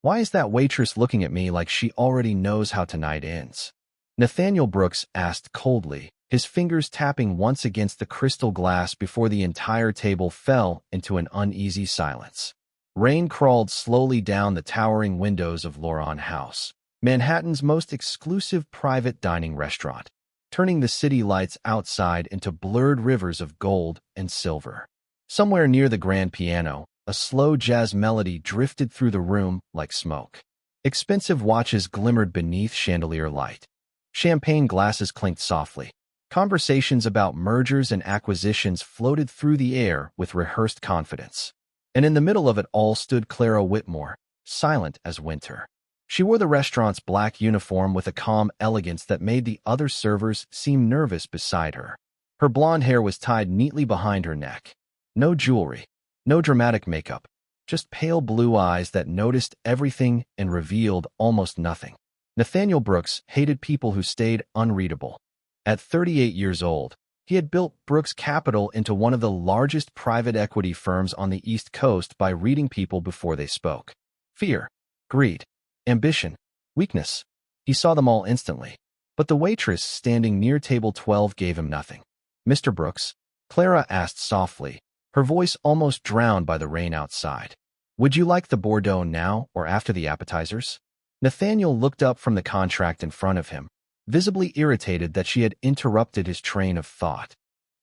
Why is that waitress looking at me like she already knows how tonight ends? Nathaniel Brooks asked coldly, his fingers tapping once against the crystal glass before the entire table fell into an uneasy silence. Rain crawled slowly down the towering windows of Loron House, Manhattan's most exclusive private dining restaurant, turning the city lights outside into blurred rivers of gold and silver. Somewhere near the grand piano, a slow jazz melody drifted through the room like smoke. Expensive watches glimmered beneath chandelier light. Champagne glasses clinked softly. Conversations about mergers and acquisitions floated through the air with rehearsed confidence. And in the middle of it all stood Clara Whitmore, silent as winter. She wore the restaurant's black uniform with a calm elegance that made the other servers seem nervous beside her. Her blonde hair was tied neatly behind her neck. No jewelry, no dramatic makeup, just pale blue eyes that noticed everything and revealed almost nothing. Nathaniel Brooks hated people who stayed unreadable. At 38 years old, he had built Brooks Capital into one of the largest private equity firms on the East Coast by reading people before they spoke. Fear, greed, ambition, weakness. He saw them all instantly. But the waitress standing near table 12 gave him nothing. "Mr. Brooks?" Clara asked softly, her voice almost drowned by the rain outside. "Would you like the Bordeaux now or after the appetizers?" Nathaniel looked up from the contract in front of him, visibly irritated that she had interrupted his train of thought.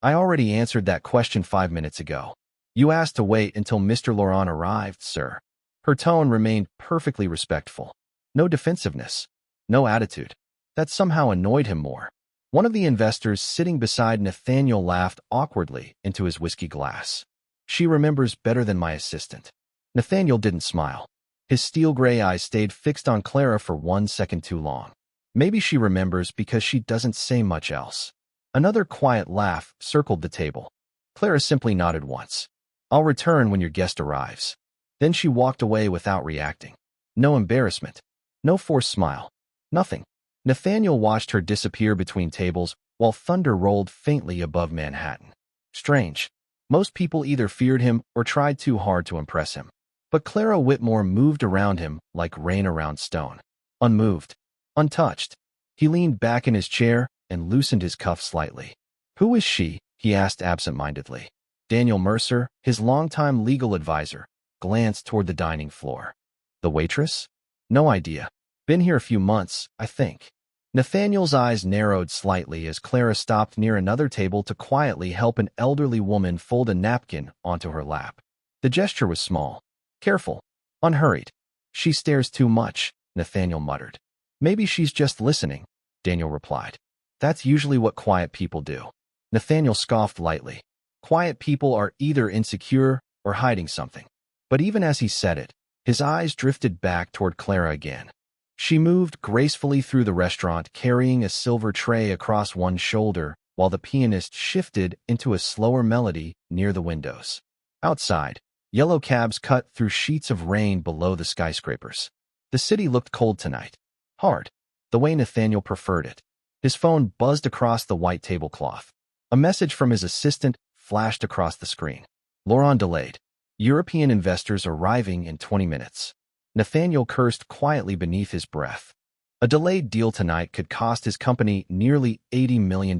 "I already answered that question 5 minutes ago. You asked to wait until Mr. Loron arrived, sir." Her tone remained perfectly respectful. No defensiveness, no attitude. That somehow annoyed him more. One of the investors sitting beside Nathaniel laughed awkwardly into his whiskey glass. "She remembers better than my assistant." Nathaniel didn't smile. His steel gray eyes stayed fixed on Clara for 1 second too long. Maybe she remembers because she doesn't say much else. Another quiet laugh circled the table. Clara simply nodded once. "I'll return when your guest arrives." Then she walked away without reacting. No embarrassment. No forced smile. Nothing. Nathaniel watched her disappear between tables while thunder rolled faintly above Manhattan. Strange. Most people either feared him or tried too hard to impress him. But Clara Whitmore moved around him like rain around stone. Unmoved. Untouched. He leaned back in his chair and loosened his cuff slightly. "Who is she?" he asked absent-mindedly. Daniel Mercer, his longtime legal advisor, glanced toward the dining floor. "The waitress?" "No idea. Been here a few months, I think." Nathaniel's eyes narrowed slightly as Clara stopped near another table to quietly help an elderly woman fold a napkin onto her lap. The gesture was small, careful, unhurried. "She stares too much," Nathaniel muttered. "Maybe she's just listening," Daniel replied. "That's usually what quiet people do." Nathaniel scoffed lightly. Quiet people are either insecure or hiding something. But even as he said it, his eyes drifted back toward Clara again. She moved gracefully through the restaurant, carrying a silver tray across one shoulder, while the pianist shifted into a slower melody near the windows. Outside, yellow cabs cut through sheets of rain below the skyscrapers. The city looked cold tonight. Hard, the way Nathaniel preferred it. His phone buzzed across the white tablecloth. A message from his assistant flashed across the screen. "Loron delayed. European investors arriving in 20 minutes." Nathaniel cursed quietly beneath his breath. A delayed deal tonight could cost his company nearly $80 million.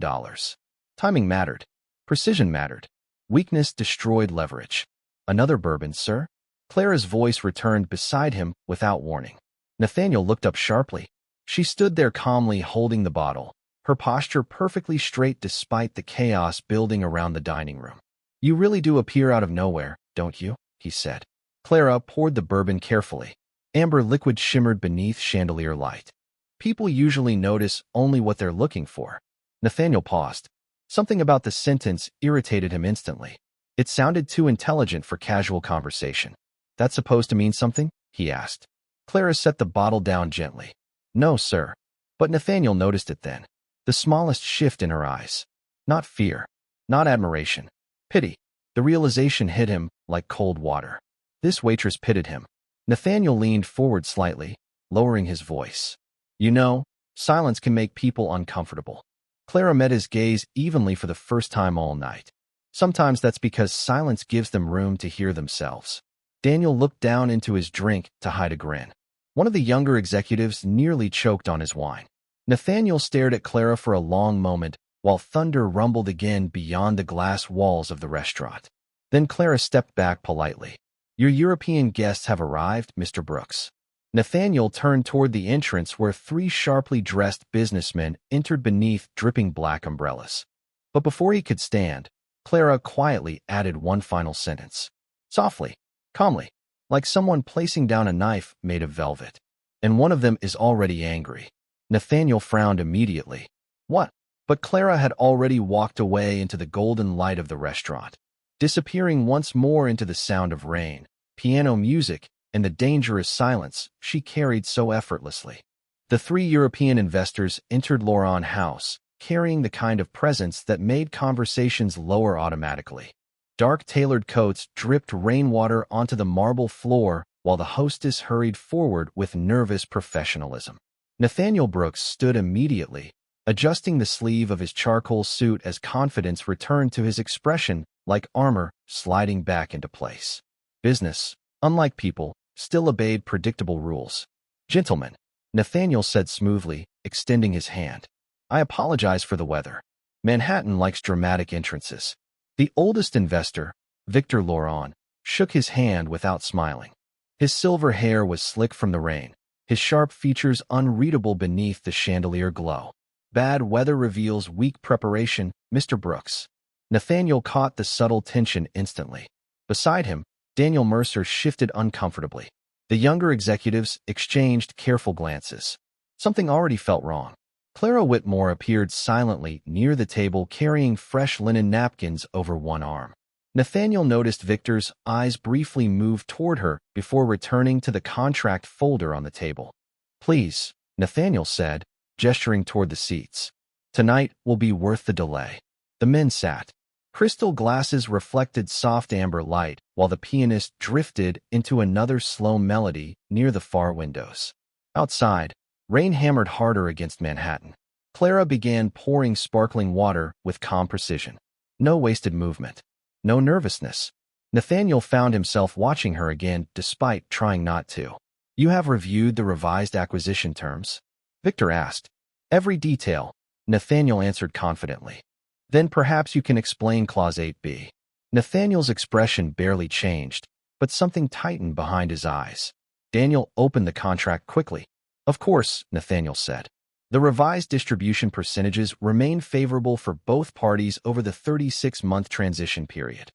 Timing mattered. Precision mattered. Weakness destroyed leverage. "Another bourbon, sir?" Clara's voice returned beside him without warning. Nathaniel looked up sharply. She stood there calmly holding the bottle, her posture perfectly straight despite the chaos building around the dining room. "You really do appear out of nowhere, don't you?" he said. Clara poured the bourbon carefully. Amber liquid shimmered beneath chandelier light. "People usually notice only what they're looking for." Nathaniel paused. Something about the sentence irritated him instantly. It sounded too intelligent for casual conversation. "That's supposed to mean something?" he asked. Clara set the bottle down gently. "No, sir." But Nathaniel noticed it then. The smallest shift in her eyes. Not fear. Not admiration. Pity. The realization hit him like cold water. This waitress pitied him. Nathaniel leaned forward slightly, lowering his voice. "You know, silence can make people uncomfortable." Clara met his gaze evenly for the first time all night. Sometimes that's because silence gives them room to hear themselves. Daniel looked down into his drink to hide a grin. One of the younger executives nearly choked on his wine. Nathaniel stared at Clara for a long moment while thunder rumbled again beyond the glass walls of the restaurant. Then Clara stepped back politely. "Your European guests have arrived, Mr. Brooks." Nathaniel turned toward the entrance where three sharply dressed businessmen entered beneath dripping black umbrellas. But before he could stand, Clara quietly added one final sentence. Softly, calmly, like someone placing down a knife made of velvet. "And one of them is already angry." Nathaniel frowned immediately. What? But Clara had already walked away into the golden light of the restaurant, disappearing once more into the sound of rain, piano music, and the dangerous silence she carried so effortlessly. The three European investors entered Laurent House, carrying the kind of presence that made conversations lower automatically. Dark tailored coats dripped rainwater onto the marble floor while the hostess hurried forward with nervous professionalism. Nathaniel Brooks stood immediately, adjusting the sleeve of his charcoal suit as confidence returned to his expression like armor sliding back into place. Business, unlike people, still obeyed predictable rules. "Gentlemen," Nathaniel said smoothly, extending his hand. "I apologize for the weather. Manhattan likes dramatic entrances." The oldest investor, Victor Laurent, shook his hand without smiling. His silver hair was slick from the rain, his sharp features unreadable beneath the chandelier glow. "Bad weather reveals weak preparation, Mr. Brooks." Nathaniel caught the subtle tension instantly. Beside him, Daniel Mercer shifted uncomfortably. The younger executives exchanged careful glances. Something already felt wrong. Clara Whitmore appeared silently near the table carrying fresh linen napkins over one arm. Nathaniel noticed Victor's eyes briefly move toward her before returning to the contract folder on the table. "Please," Nathaniel said, gesturing toward the seats. "Tonight will be worth the delay." The men sat. Crystal glasses reflected soft amber light, while the pianist drifted into another slow melody near the far windows. Outside, rain hammered harder against Manhattan. Clara began pouring sparkling water with calm precision. No wasted movement. No nervousness. Nathaniel found himself watching her again despite trying not to. "You have reviewed the revised acquisition terms?" Victor asked. "Every detail," Nathaniel answered confidently. "Then perhaps you can explain Clause 8b. Nathaniel's expression barely changed, but something tightened behind his eyes. Daniel opened the contract quickly. "Of course," Nathaniel said. "The revised distribution percentages remain favorable for both parties over the 36-month transition period."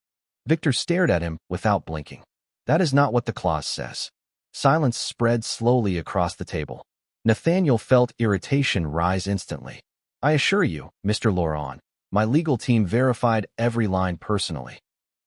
Victor stared at him without blinking. "That is not what the clause says." Silence spread slowly across the table. Nathaniel felt irritation rise instantly. "I assure you, Mr. Laurent, my legal team verified every line personally."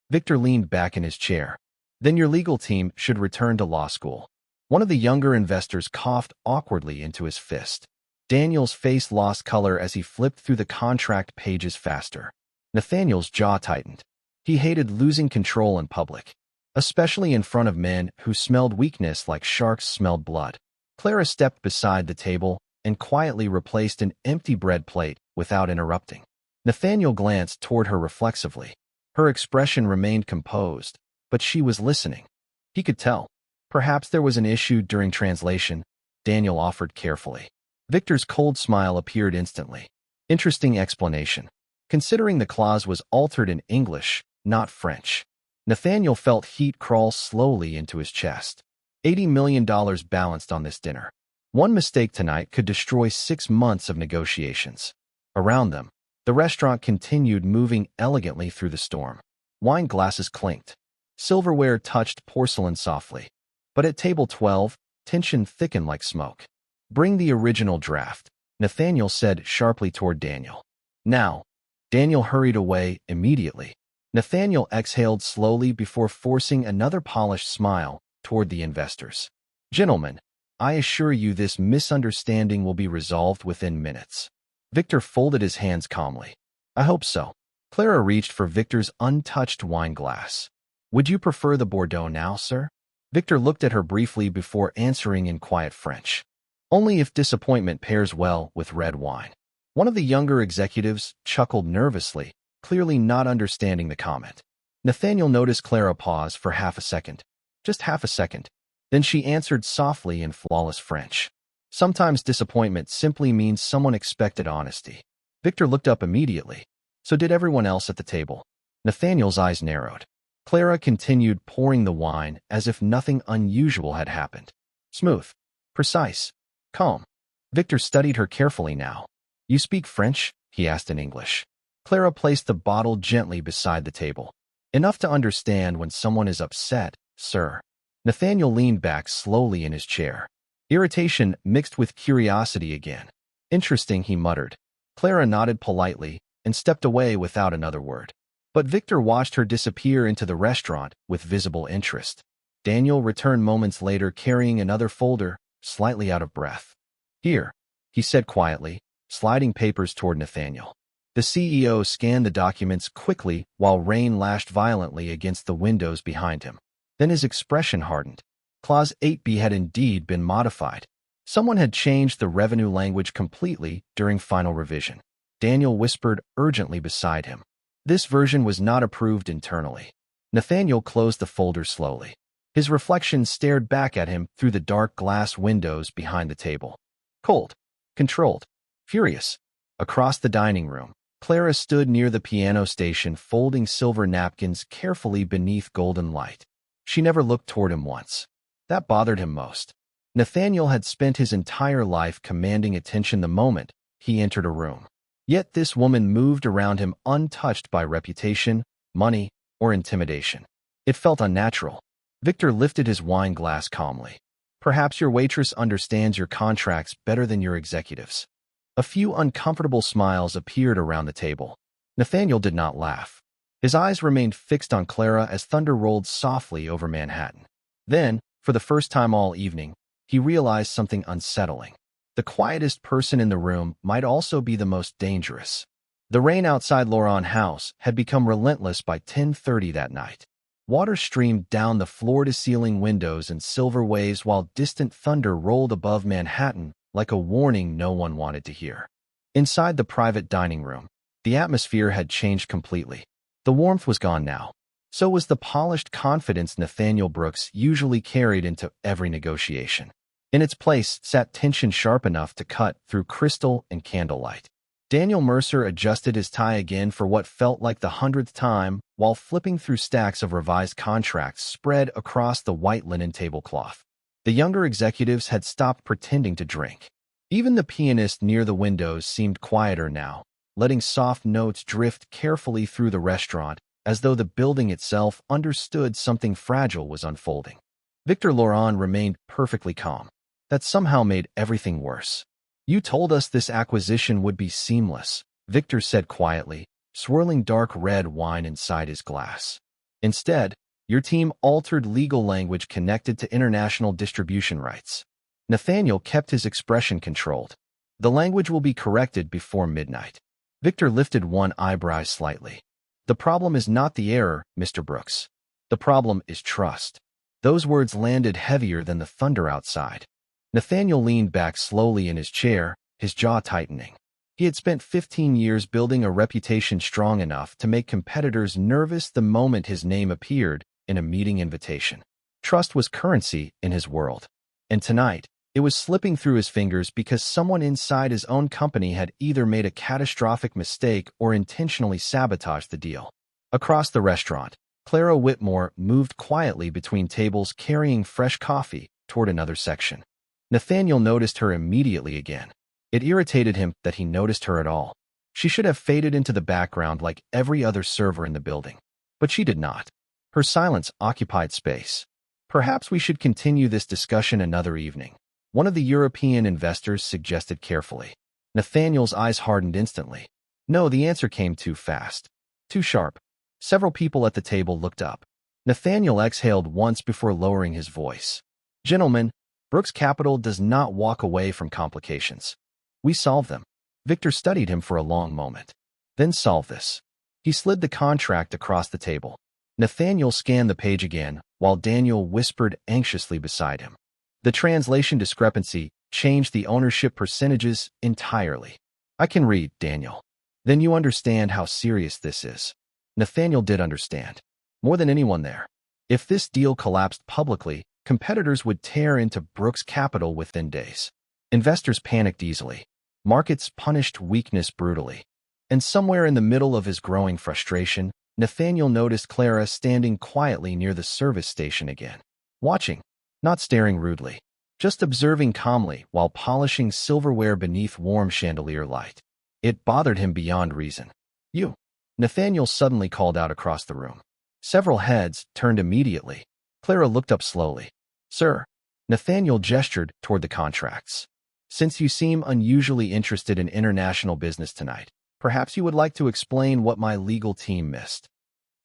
Victor leaned back in his chair. "Then your legal team should return to law school." One of the younger investors coughed awkwardly into his fist. Daniel's face lost color as he flipped through the contract pages faster. Nathaniel's jaw tightened. He hated losing control in public, especially in front of men who smelled weakness like sharks smelled blood. Clara stepped beside the table and quietly replaced an empty bread plate without interrupting. Nathaniel glanced toward her reflexively. Her expression remained composed, but she was listening. He could tell. Perhaps there was an issue during translation, Daniel offered carefully. Victor's cold smile appeared instantly. Interesting explanation. Considering the clause was altered in English, not French. Nathaniel felt heat crawl slowly into his chest. $80 million balanced on this dinner. One mistake tonight could destroy 6 months of negotiations. Around them, the restaurant continued moving elegantly through the storm. Wine glasses clinked. Silverware touched porcelain softly. But at table 12, tension thickened like smoke. "Bring the original draft," Nathaniel said sharply toward Daniel. "Now." Daniel hurried away immediately. Nathaniel exhaled slowly before forcing another polished smile toward the investors. "Gentlemen, I assure you this misunderstanding will be resolved within minutes." Victor folded his hands calmly. "I hope so." Clara reached for Victor's untouched wine glass. "Would you prefer the Bordeaux now, sir?" Victor looked at her briefly before answering in quiet French. "Only if disappointment pairs well with red wine." One of the younger executives chuckled nervously, clearly not understanding the comment. Nathaniel noticed Clara pause for half a second. Just half a second. Then she answered softly in flawless French. Sometimes disappointment simply means someone expected honesty. Victor looked up immediately. So did everyone else at the table. Nathaniel's eyes narrowed. Clara continued pouring the wine as if nothing unusual had happened. Smooth, precise, calm. Victor studied her carefully now. You speak French? He asked in English. Clara placed the bottle gently beside the table. Enough to understand when someone is upset, sir. Nathaniel leaned back slowly in his chair. Irritation mixed with curiosity again. Interesting, he muttered. Clara nodded politely and stepped away without another word. But Victor watched her disappear into the restaurant with visible interest. Daniel returned moments later carrying another folder, slightly out of breath. Here, he said quietly, sliding papers toward Nathaniel. The CEO scanned the documents quickly while rain lashed violently against the windows behind him. Then his expression hardened. Clause 8b had indeed been modified. Someone had changed the revenue language completely during final revision. Daniel whispered urgently beside him. This version was not approved internally. Nathaniel closed the folder slowly. His reflection stared back at him through the dark glass windows behind the table. Cold, controlled, furious. Across the dining room, Clara stood near the piano station folding silver napkins carefully beneath golden light. She never looked toward him once. That bothered him most. Nathaniel had spent his entire life commanding attention the moment he entered a room. Yet this woman moved around him untouched by reputation, money, or intimidation. It felt unnatural. Victor lifted his wine glass calmly. Perhaps your waitress understands your contracts better than your executives. A few uncomfortable smiles appeared around the table. Nathaniel did not laugh. His eyes remained fixed on Clara as thunder rolled softly over Manhattan. Then, for the first time all evening, he realized something unsettling. The quietest person in the room might also be the most dangerous. The rain outside Laurent House had become relentless by 10:30 that night. Water streamed down the floor-to-ceiling windows in silver waves while distant thunder rolled above Manhattan like a warning no one wanted to hear. Inside the private dining room, the atmosphere had changed completely. The warmth was gone now. So was the polished confidence Nathaniel Brooks usually carried into every negotiation. In its place sat tension sharp enough to cut through crystal and candlelight. Daniel Mercer adjusted his tie again for what felt like the 100th time while flipping through stacks of revised contracts spread across the white linen tablecloth. The younger executives had stopped pretending to drink. Even the pianist near the windows seemed quieter now, letting soft notes drift carefully through the restaurant as though the building itself understood something fragile was unfolding. Victor Laurent remained perfectly calm. That somehow made everything worse. You told us this acquisition would be seamless, Victor said quietly, swirling dark red wine inside his glass. Instead, your team altered legal language connected to international distribution rights. Nathaniel kept his expression controlled. The language will be corrected before midnight. Victor lifted one eyebrow slightly. The problem is not the error, Mr. Brooks. The problem is trust. Those words landed heavier than the thunder outside. Nathaniel leaned back slowly in his chair, his jaw tightening. He had spent 15 years building a reputation strong enough to make competitors nervous the moment his name appeared in a meeting invitation. Trust was currency in his world. And tonight, it was slipping through his fingers because someone inside his own company had either made a catastrophic mistake or intentionally sabotaged the deal. Across the restaurant, Clara Whitmore moved quietly between tables carrying fresh coffee toward another section. Nathaniel noticed her immediately again. It irritated him that he noticed her at all. She should have faded into the background like every other server in the building. But she did not. Her silence occupied space. Perhaps we should continue this discussion another evening, one of the European investors suggested carefully. Nathaniel's eyes hardened instantly. No, the answer came too fast. Too sharp. Several people at the table looked up. Nathaniel exhaled once before lowering his voice. Gentlemen, Brooks Capital does not walk away from complications. We solve them. Victor studied him for a long moment. Then solve this. He slid the contract across the table. Nathaniel scanned the page again, while Daniel whispered anxiously beside him. The translation discrepancy changed the ownership percentages entirely. I can read, Daniel. Then you understand how serious this is. Nathaniel did understand. More than anyone there. If this deal collapsed publicly, competitors would tear into Brooks Capital within days. Investors panicked easily. Markets punished weakness brutally. And somewhere in the middle of his growing frustration, Nathaniel noticed Clara standing quietly near the service station again. Watching, not staring rudely, just observing calmly while polishing silverware beneath warm chandelier light. It bothered him beyond reason. "You!" Nathaniel suddenly called out across the room. Several heads turned immediately. Clara looked up slowly. "Sir." Nathaniel gestured toward the contracts. "Since you seem unusually interested in international business tonight, perhaps you would like to explain what my legal team missed."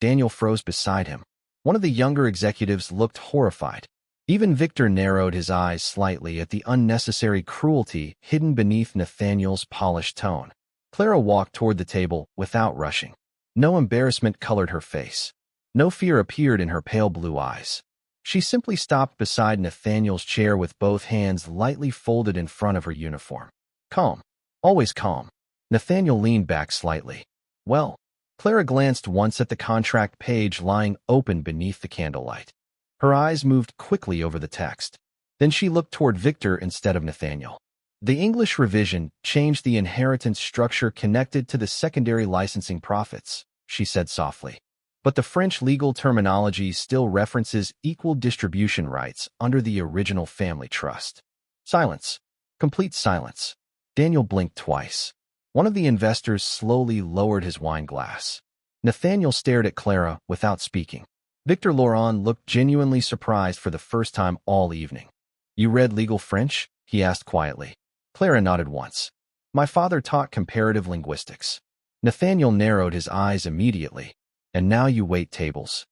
Daniel froze beside him. One of the younger executives looked horrified. Even Victor narrowed his eyes slightly at the unnecessary cruelty hidden beneath Nathaniel's polished tone. Clara walked toward the table without rushing. No embarrassment colored her face. No fear appeared in her pale blue eyes. She simply stopped beside Nathaniel's chair with both hands lightly folded in front of her uniform. Calm. Always calm. Nathaniel leaned back slightly. "Well." Clara glanced once at the contract page lying open beneath the candlelight. Her eyes moved quickly over the text. Then she looked toward Victor instead of Nathaniel. "The English revision changed the inheritance structure connected to the secondary licensing profits," she said softly. "But the French legal terminology still references equal distribution rights under the original family trust." Silence. Complete silence. Daniel blinked twice. One of the investors slowly lowered his wine glass. Nathaniel stared at Clara without speaking. Victor Laurent looked genuinely surprised for the first time all evening. "You read legal French?" he asked quietly. Clara nodded once. "My father taught comparative linguistics." Nathaniel narrowed his eyes immediately. "And now you wait tables."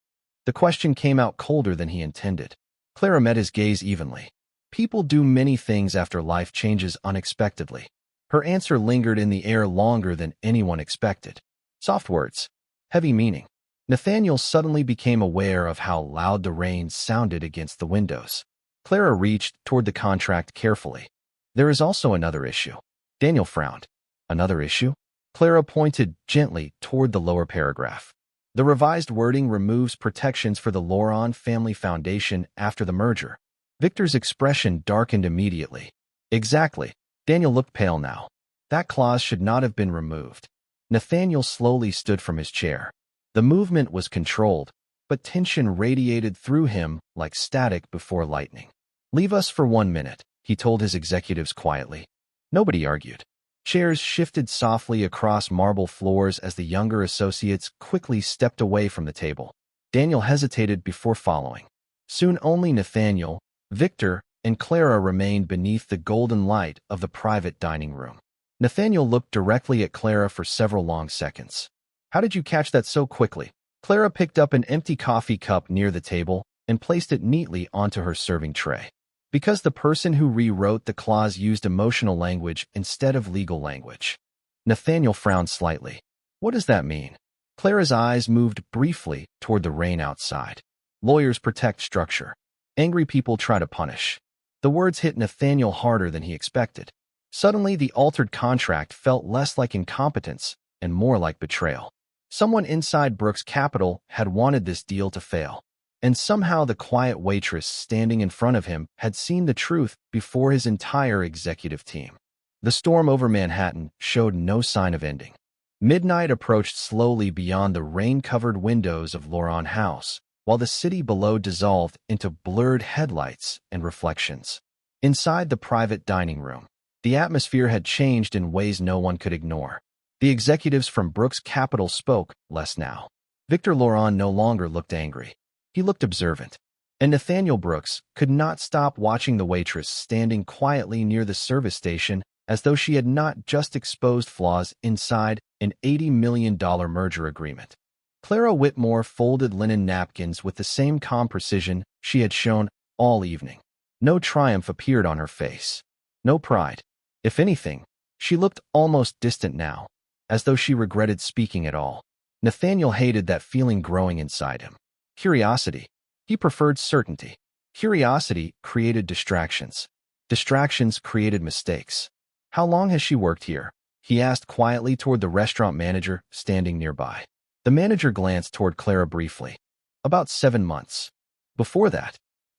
The question came out colder than he intended. Clara met his gaze evenly. "People do many things after life changes unexpectedly." Her answer lingered in the air longer than anyone expected. Soft words. Heavy meaning. Nathaniel suddenly became aware of how loud the rain sounded against the windows. Clara reached toward the contract carefully. "There is also another issue." Daniel frowned. "Another issue?" Clara pointed gently toward the lower paragraph. "The revised wording removes protections for the Laurent family foundation after the merger." Victor's expression darkened immediately. "Exactly." Daniel looked pale now. "That clause should not have been removed." Nathaniel slowly stood from his chair. The movement was controlled, but tension radiated through him like static before lightning. "Leave us for 1 minute," he told his executives quietly. Nobody argued. Chairs shifted softly across marble floors as the younger associates quickly stepped away from the table. Daniel hesitated before following. Soon only Nathaniel, Victor, and Clara remained beneath the golden light of the private dining room. Nathaniel looked directly at Clara for several long seconds. "How did you catch that so quickly?" Clara picked up an empty coffee cup near the table and placed it neatly onto her serving tray. "Because the person who rewrote the clause used emotional language instead of legal language." Nathaniel frowned slightly. "What does that mean?" Clara's eyes moved briefly toward the rain outside. "Lawyers protect structure. Angry people try to punish." The words hit Nathaniel harder than he expected. Suddenly, the altered contract felt less like incompetence and more like betrayal. Someone inside Brooks Capital had wanted this deal to fail. And somehow the quiet waitress standing in front of him had seen the truth before his entire executive team. The storm over Manhattan showed no sign of ending. Midnight approached slowly beyond the rain-covered windows of Laurent House, while the city below dissolved into blurred headlights and reflections. Inside the private dining room, the atmosphere had changed in ways no one could ignore. The executives from Brooks Capital spoke less now. Victor Laurent no longer looked angry. He looked observant. And Nathaniel Brooks could not stop watching the waitress standing quietly near the service station as though she had not just exposed flaws inside an $80 million merger agreement. Clara Whitmore folded linen napkins with the same calm precision she had shown all evening. No triumph appeared on her face. No pride. If anything, she looked almost distant now, as though she regretted speaking at all. Nathaniel hated that feeling growing inside him. Curiosity. He preferred certainty. Curiosity created distractions. Distractions created mistakes. "How long has she worked here?" he asked quietly toward the restaurant manager standing nearby. The manager glanced toward Clara briefly. "About 7 months. Before that,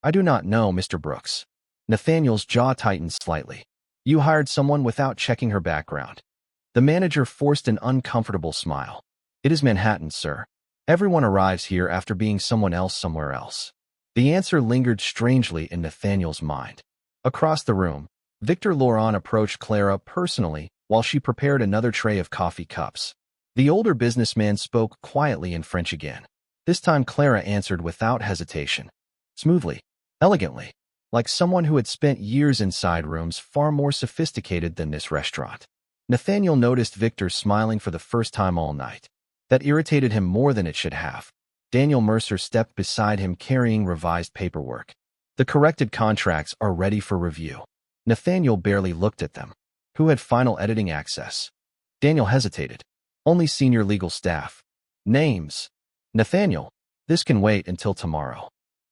I do not know, Mr. Brooks. Nathaniel's jaw tightened slightly. You hired someone without checking her background. The manager forced an uncomfortable smile. It is Manhattan, sir. Everyone arrives here after being someone else somewhere else. The answer lingered strangely in Nathaniel's mind. Across the room, Victor Laurent approached Clara personally while she prepared another tray of coffee cups. The older businessman spoke quietly in French again. This time Clara answered without hesitation. Smoothly, elegantly, like someone who had spent years inside rooms far more sophisticated than this restaurant. Nathaniel noticed Victor smiling for the first time all night. That irritated him more than it should have. Daniel Mercer stepped beside him carrying revised paperwork. The corrected contracts are ready for review. Nathaniel barely looked at them. Who had final editing access? Daniel hesitated. Only senior legal staff. Names. Nathaniel, this can wait until tomorrow.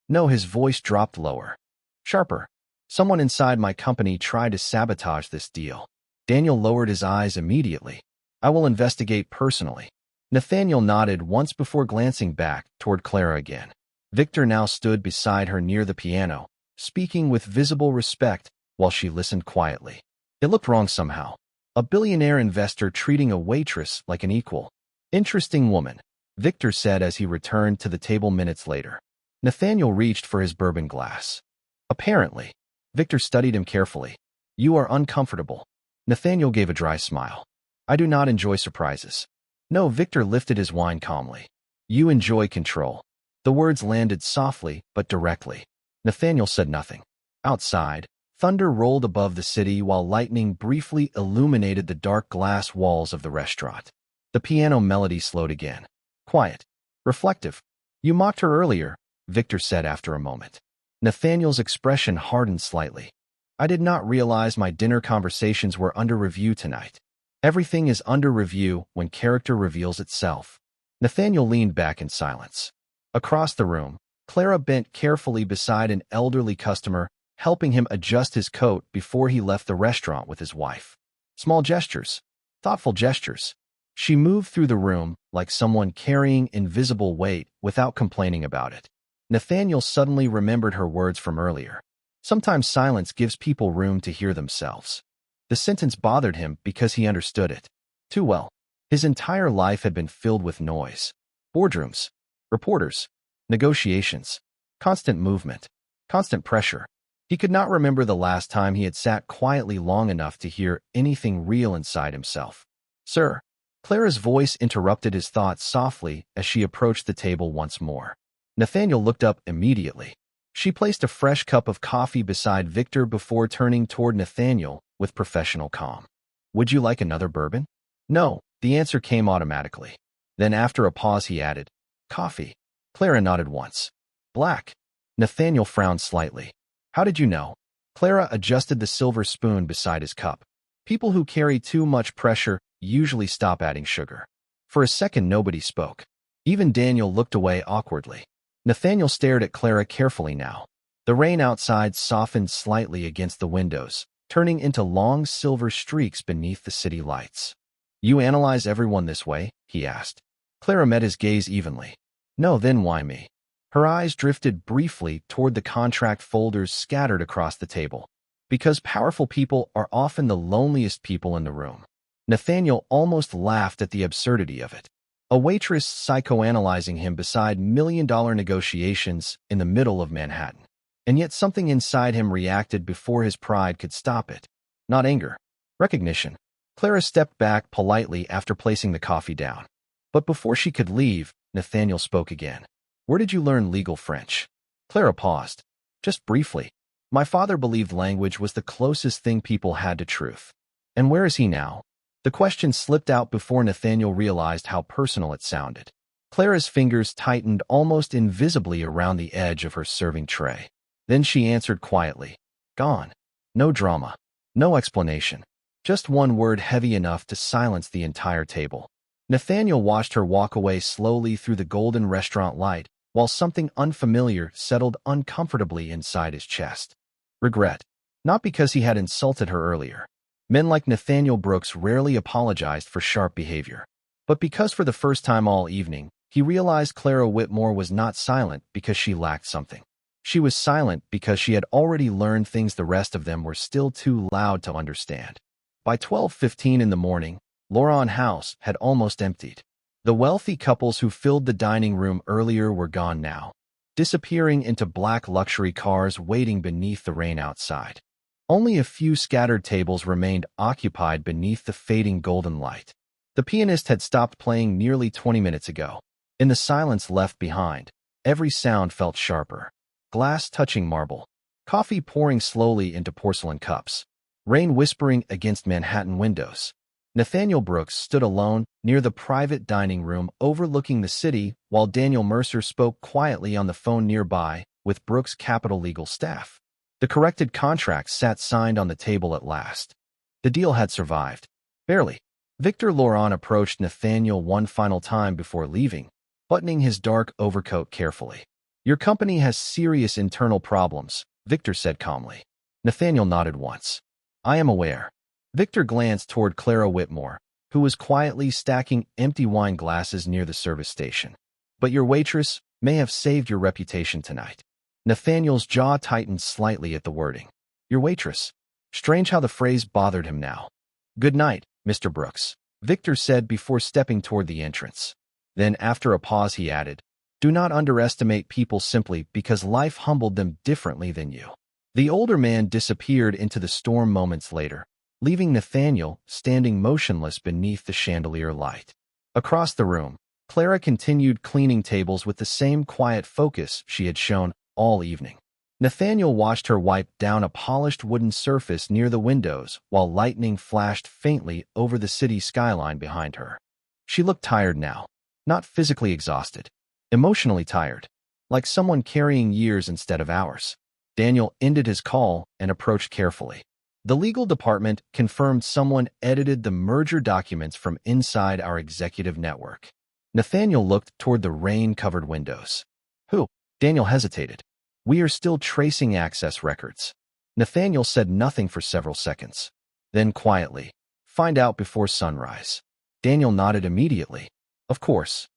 No, his voice dropped lower. Sharper. Someone inside my company tried to sabotage this deal. Daniel lowered his eyes immediately. I will investigate personally. Nathaniel nodded once before glancing back toward Clara again. Victor now stood beside her near the piano, speaking with visible respect while she listened quietly. It looked wrong somehow. A billionaire investor treating a waitress like an equal. Interesting woman, Victor said as he returned to the table minutes later. Nathaniel reached for his bourbon glass. Apparently, Victor studied him carefully. You are uncomfortable. Nathaniel gave a dry smile. I do not enjoy surprises. No, Victor lifted his wine calmly. You enjoy control. The words landed softly but directly. Nathaniel said nothing. Outside, thunder rolled above the city while lightning briefly illuminated the dark glass walls of the restaurant. The piano melody slowed again. Quiet. Reflective. You mocked her earlier, Victor said after a moment. Nathaniel's expression hardened slightly. I did not realize my dinner conversations were under review tonight. Everything is under review when character reveals itself. Nathaniel leaned back in silence. Across the room, Clara bent carefully beside an elderly customer, helping him adjust his coat before he left the restaurant with his wife. Small gestures. Thoughtful gestures. She moved through the room like someone carrying invisible weight without complaining about it. Nathaniel suddenly remembered her words from earlier. Sometimes silence gives people room to hear themselves. The sentence bothered him because he understood it too well. His entire life had been filled with noise. Boardrooms, reporters, negotiations, constant movement, constant pressure. He could not remember the last time he had sat quietly long enough to hear anything real inside himself. Sir, Clara's voice interrupted his thoughts softly as she approached the table once more. Nathaniel looked up immediately. She placed a fresh cup of coffee beside Victor before turning toward Nathaniel with professional calm. Would you like another bourbon? No, the answer came automatically. Then after a pause he added, coffee. Clara nodded once. Black. Nathaniel frowned slightly. How did you know? Clara adjusted the silver spoon beside his cup. People who carry too much pressure usually stop adding sugar. For a second nobody spoke. Even Daniel looked away awkwardly. Nathaniel stared at Clara carefully now. The rain outside softened slightly against the windows, turning into long silver streaks beneath the city lights. You analyze everyone this way? He asked. Clara met his gaze evenly. No, then why me? Her eyes drifted briefly toward the contract folders scattered across the table. Because powerful people are often the loneliest people in the room. Nathaniel almost laughed at the absurdity of it. A waitress psychoanalyzing him beside million-dollar negotiations in the middle of Manhattan. And yet something inside him reacted before his pride could stop it. Not anger. Recognition. Clara stepped back politely after placing the coffee down. But before she could leave, Nathaniel spoke again. Where did you learn legal French? Clara paused. Just briefly. My father believed language was the closest thing people had to truth. And where is he now? The question slipped out before Nathaniel realized how personal it sounded. Clara's fingers tightened almost invisibly around the edge of her serving tray. Then she answered quietly. Gone. No drama. No explanation. Just one word heavy enough to silence the entire table. Nathaniel watched her walk away slowly through the golden restaurant light, while something unfamiliar settled uncomfortably inside his chest. Regret. Not because he had insulted her earlier. Men like Nathaniel Brooks rarely apologized for sharp behavior. But because for the first time all evening, he realized Clara Whitmore was not silent because she lacked something. She was silent because she had already learned things the rest of them were still too loud to understand. By 12:15 in the morning, Laurent House had almost emptied. The wealthy couples who filled the dining room earlier were gone now, disappearing into black luxury cars waiting beneath the rain outside. Only a few scattered tables remained occupied beneath the fading golden light. The pianist had stopped playing nearly 20 minutes ago. In the silence left behind, every sound felt sharper. Glass touching marble, coffee pouring slowly into porcelain cups, rain whispering against Manhattan windows. Nathaniel Brooks stood alone near the private dining room overlooking the city while Daniel Mercer spoke quietly on the phone nearby with Brooks' Capital legal staff. The corrected contract sat signed on the table at last. The deal had survived. Barely. Victor Laurent approached Nathaniel one final time before leaving, buttoning his dark overcoat carefully. Your company has serious internal problems, Victor said calmly. Nathaniel nodded once. I am aware. Victor glanced toward Clara Whitmore, who was quietly stacking empty wine glasses near the service station. But your waitress may have saved your reputation tonight. Nathaniel's jaw tightened slightly at the wording. Your waitress. Strange how the phrase bothered him now. Good night, Mr. Brooks, Victor said before stepping toward the entrance. Then, after a pause, he added, do not underestimate people simply because life humbled them differently than you. The older man disappeared into the storm moments later, leaving Nathaniel standing motionless beneath the chandelier light. Across the room, Clara continued cleaning tables with the same quiet focus she had shown all evening. Nathaniel watched her wipe down a polished wooden surface near the windows while lightning flashed faintly over the city skyline behind her. She looked tired now, not physically exhausted, emotionally tired, like someone carrying years instead of hours. Daniel ended his call and approached carefully. The legal department confirmed someone edited the merger documents from inside our executive network. Nathaniel looked toward the rain-covered windows. Who? Daniel hesitated. We are still tracing access records. Nathaniel said nothing for several seconds. Then quietly, find out before sunrise. Daniel nodded immediately. Of course.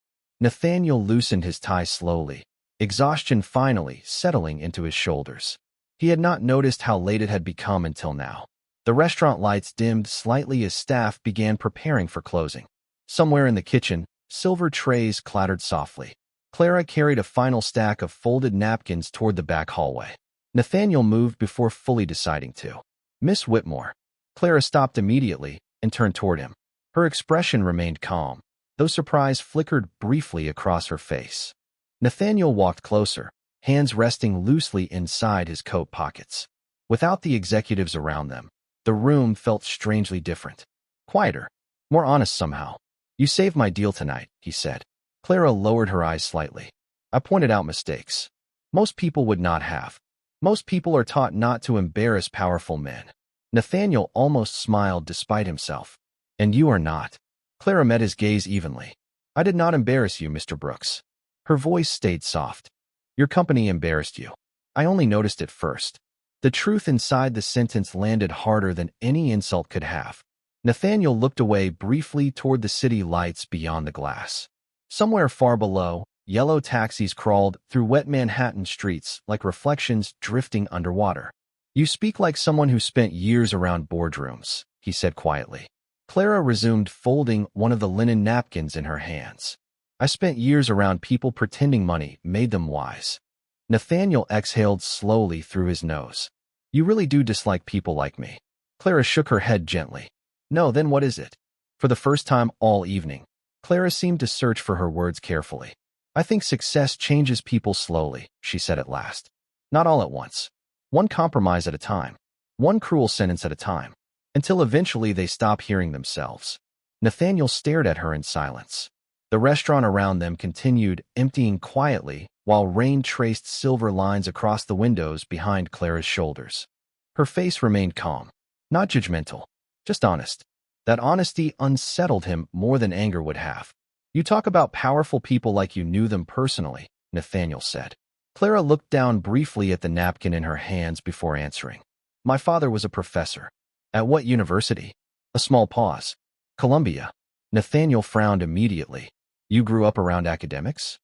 Nathaniel loosened his tie slowly, exhaustion finally settling into his shoulders. He had not noticed how late it had become until now. The restaurant lights dimmed slightly as staff began preparing for closing. Somewhere in the kitchen, silver trays clattered softly. Clara carried a final stack of folded napkins toward the back hallway. Nathaniel moved before fully deciding to. Miss Whitmore. Clara stopped immediately and turned toward him. Her expression remained calm, though surprise flickered briefly across her face. Nathaniel walked closer, hands resting loosely inside his coat pockets. Without the executives around them, the room felt strangely different. Quieter, more honest somehow. You saved my deal tonight, he said. Clara lowered her eyes slightly. I pointed out mistakes. Most people would not have. Most people are taught not to embarrass powerful men. Nathaniel almost smiled despite himself. And you are not. Clara met his gaze evenly. I did not embarrass you, Mr. Brooks. Her voice stayed soft. Your company embarrassed you. I only noticed it first. The truth inside the sentence landed harder than any insult could have. Nathaniel looked away briefly toward the city lights beyond the glass. Somewhere far below, yellow taxis crawled through wet Manhattan streets like reflections drifting underwater. You speak like someone who spent years around boardrooms, he said quietly. Clara resumed folding one of the linen napkins in her hands. I spent years around people pretending money made them wise. Nathaniel exhaled slowly through his nose. You really do dislike people like me. Clara shook her head gently. No, then what is it? For the first time all evening, Clara seemed to search for her words carefully. I think success changes people slowly, she said at last. Not all at once. One compromise at a time. One cruel sentence at a time. Until eventually they stop hearing themselves. Nathaniel stared at her in silence. The restaurant around them continued emptying quietly while rain traced silver lines across the windows behind Clara's shoulders. Her face remained calm, not judgmental, just honest. That honesty unsettled him more than anger would have. You talk about powerful people like you knew them personally, Nathaniel said. Clara looked down briefly at the napkin in her hands before answering. My father was a professor. At what university? A small pause. Columbia. Nathaniel frowned immediately. You grew up around academics?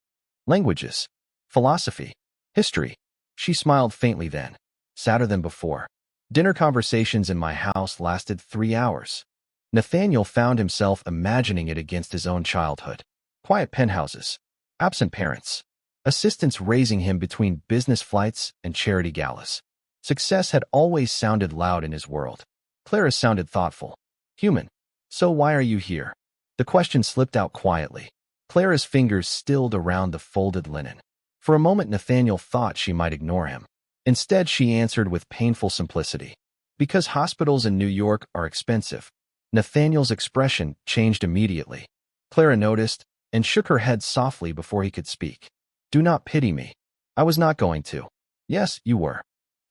Languages. Philosophy. History. She smiled faintly then, sadder than before. Dinner conversations in my house lasted 3 hours. Nathaniel found himself imagining it against his own childhood. Quiet penthouses, absent parents, assistants raising him between business flights and charity galas. Success had always sounded loud in his world. Clara sounded thoughtful. Human. So why are you here? The question slipped out quietly. Clara's fingers stilled around the folded linen. For a moment, Nathaniel thought she might ignore him. Instead, she answered with painful simplicity. Because hospitals in New York are expensive. Nathaniel's expression changed immediately. Clara noticed and shook her head softly before he could speak. Do not pity me. I was not going to. Yes, you were.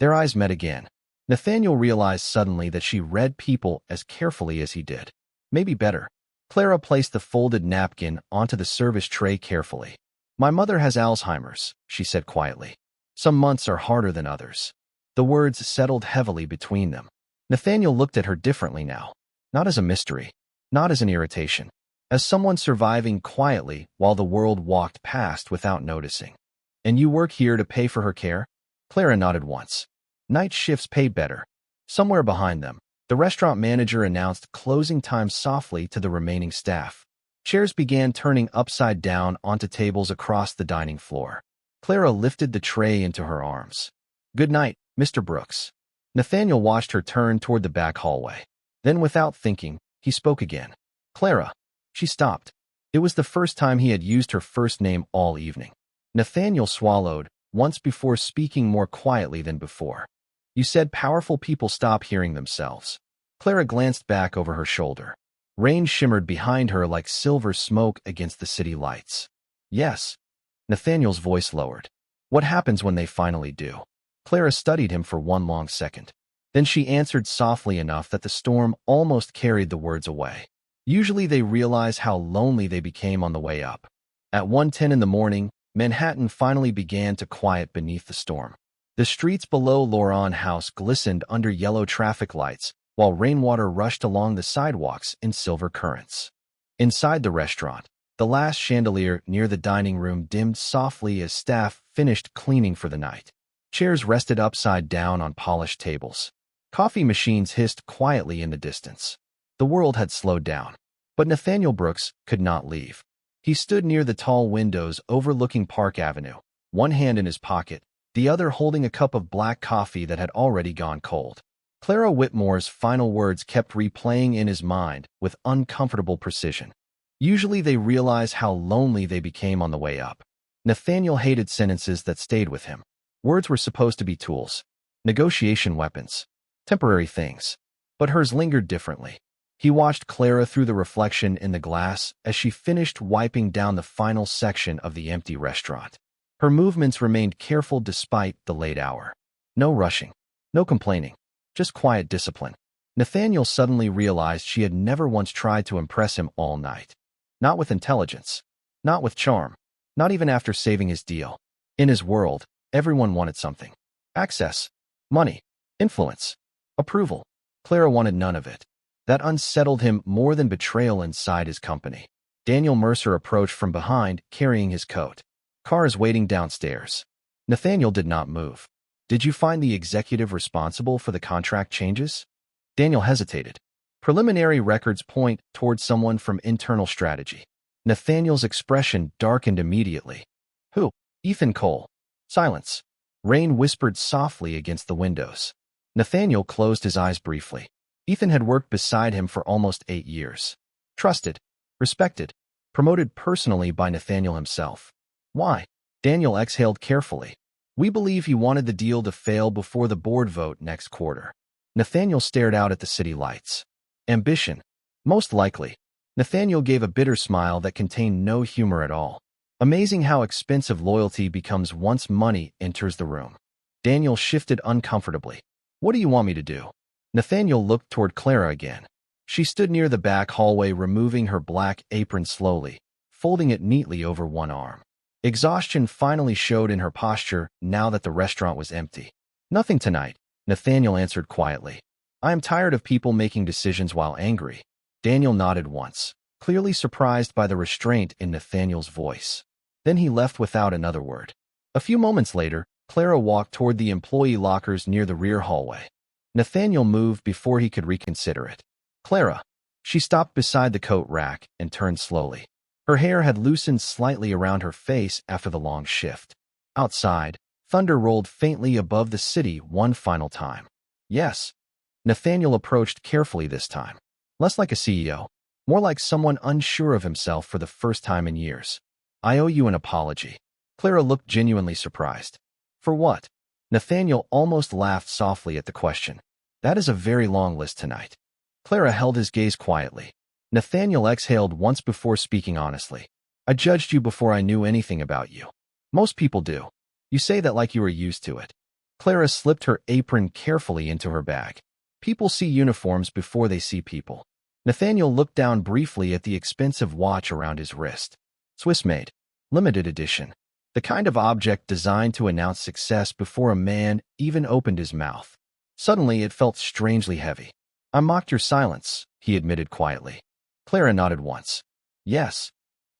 Their eyes met again. Nathaniel realized suddenly that she read people as carefully as he did. Maybe better. Clara placed the folded napkin onto the service tray carefully. My mother has Alzheimer's, she said quietly. Some months are harder than others. The words settled heavily between them. Nathaniel looked at her differently now. Not as a mystery. Not as an irritation. As someone surviving quietly while the world walked past without noticing. And you work here to pay for her care? Clara nodded once. Night shifts pay better. Somewhere behind them, the restaurant manager announced closing time softly to the remaining staff. Chairs began turning upside down onto tables across the dining floor. Clara lifted the tray into her arms. Good night, Mr. Brooks. Nathaniel watched her turn toward the back hallway. Then, without thinking, he spoke again. Clara. She stopped. It was the first time he had used her first name all evening. Nathaniel swallowed, once before speaking more quietly than before. You said powerful people stop hearing themselves. Clara glanced back over her shoulder. Rain shimmered behind her like silver smoke against the city lights. Yes. Nathaniel's voice lowered. What happens when they finally do? Clara studied him for one long second. Then she answered softly enough that the storm almost carried the words away. Usually they realize how lonely they became on the way up. At 1:10 in the morning, Manhattan finally began to quiet beneath the storm. The streets below Lauren House glistened under yellow traffic lights, while rainwater rushed along the sidewalks in silver currents. Inside the restaurant, the last chandelier near the dining room dimmed softly as staff finished cleaning for the night. Chairs rested upside down on polished tables. Coffee machines hissed quietly in the distance. The world had slowed down. But Nathaniel Brooks could not leave. He stood near the tall windows overlooking Park Avenue, one hand in his pocket, the other holding a cup of black coffee that had already gone cold. Clara Whitmore's final words kept replaying in his mind with uncomfortable precision. Usually they realize how lonely they became on the way up. Nathaniel hated sentences that stayed with him. Words were supposed to be tools, negotiation weapons, temporary things. But hers lingered differently. He watched Clara through the reflection in the glass as she finished wiping down the final section of the empty restaurant. Her movements remained careful despite the late hour. No rushing, no complaining, just quiet discipline. Nathaniel suddenly realized she had never once tried to impress him all night. Not with intelligence, not with charm, not even after saving his deal. In his world, everyone wanted something. Access, money, influence, approval. Clara wanted none of it. That unsettled him more than betrayal inside his company. Daniel Mercer approached from behind, carrying his coat. Cars waiting downstairs. Nathaniel did not move. Did you find the executive responsible for the contract changes? Daniel hesitated. Preliminary records point toward someone from internal strategy. Nathaniel's expression darkened immediately. Who? Ethan Cole. Silence. Rain whispered softly against the windows. Nathaniel closed his eyes briefly. Ethan had worked beside him for almost 8 years. Trusted, respected, promoted personally by Nathaniel himself. Why? Daniel exhaled carefully. We believe he wanted the deal to fail before the board vote next quarter. Nathaniel stared out at the city lights. Ambition. Most likely. Nathaniel gave a bitter smile that contained no humor at all. Amazing how expensive loyalty becomes once money enters the room. Daniel shifted uncomfortably. What do you want me to do? Nathaniel looked toward Clara again. She stood near the back hallway, removing her black apron slowly, folding it neatly over one arm. Exhaustion finally showed in her posture now that the restaurant was empty. Nothing tonight, Nathaniel answered quietly. I am tired of people making decisions while angry. Daniel nodded once, clearly surprised by the restraint in Nathaniel's voice. Then he left without another word. A few moments later, Clara walked toward the employee lockers near the rear hallway. Nathaniel moved before he could reconsider it. Clara. She stopped beside the coat rack and turned slowly. Her hair had loosened slightly around her face after the long shift. Outside, thunder rolled faintly above the city one final time. Yes. Nathaniel approached carefully this time. Less like a CEO, more like someone unsure of himself for the first time in years. I owe you an apology. Clara looked genuinely surprised. For what? Nathaniel almost laughed softly at the question. That is a very long list tonight. Clara held his gaze quietly. Nathaniel exhaled once before speaking honestly. I judged you before I knew anything about you. Most people do. You say that like you are used to it. Clara slipped her apron carefully into her bag. People see uniforms before they see people. Nathaniel looked down briefly at the expensive watch around his wrist. Swiss-made. Limited edition. The kind of object designed to announce success before a man even opened his mouth. Suddenly, it felt strangely heavy. I mocked your silence, he admitted quietly. Clara nodded once. Yes.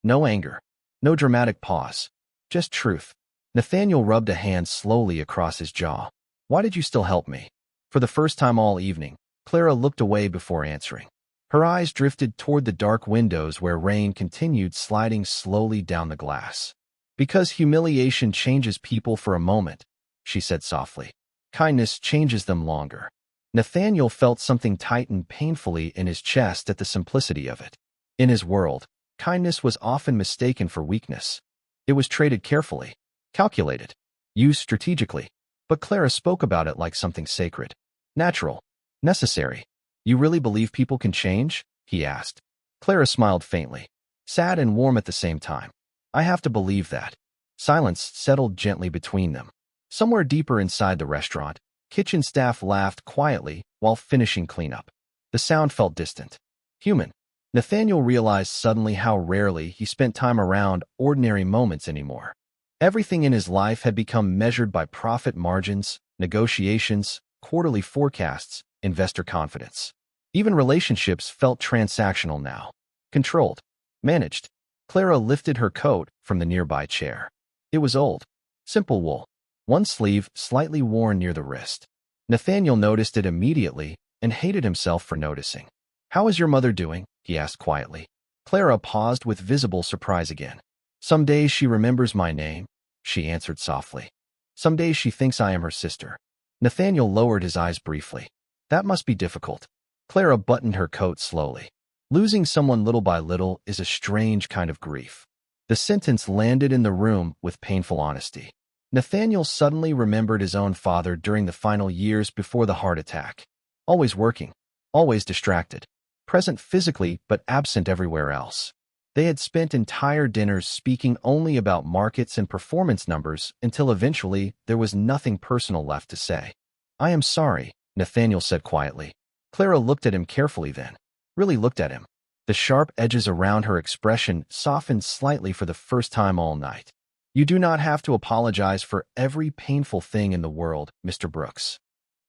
No anger. No dramatic pause. Just truth. Nathaniel rubbed a hand slowly across his jaw. Why did you still help me? For the first time all evening, Clara looked away before answering. Her eyes drifted toward the dark windows where rain continued sliding slowly down the glass. Because humiliation changes people for a moment, she said softly. Kindness changes them longer. Nathaniel felt something tighten painfully in his chest at the simplicity of it. In his world, kindness was often mistaken for weakness. It was traded carefully, calculated, used strategically. But Clara spoke about it like something sacred, natural, necessary. You really believe people can change? He asked. Clara smiled faintly, sad and warm at the same time. I have to believe that. Silence settled gently between them. Somewhere deeper inside the restaurant, kitchen staff laughed quietly while finishing cleanup. The sound felt distant, human. Nathaniel realized suddenly how rarely he spent time around ordinary moments anymore. Everything in his life had become measured by profit margins, negotiations, quarterly forecasts, investor confidence. Even relationships felt transactional now. Controlled. Managed. Clara lifted her coat from the nearby chair. It was old. Simple wool. One sleeve slightly worn near the wrist. Nathaniel noticed it immediately and hated himself for noticing. How is your mother doing? He asked quietly. Clara paused with visible surprise again. Some days she remembers my name, she answered softly. Some days she thinks I am her sister. Nathaniel lowered his eyes briefly. That must be difficult. Clara buttoned her coat slowly. Losing someone little by little is a strange kind of grief. The sentence landed in the room with painful honesty. Nathaniel suddenly remembered his own father during the final years before the heart attack. Always working, always distracted, present physically but absent everywhere else. They had spent entire dinners speaking only about markets and performance numbers until eventually there was nothing personal left to say. I am sorry, Nathaniel said quietly. Clara looked at him carefully then. Really looked at him. The sharp edges around her expression softened slightly for the first time all night. You do not have to apologize for every painful thing in the world, Mr. Brooks.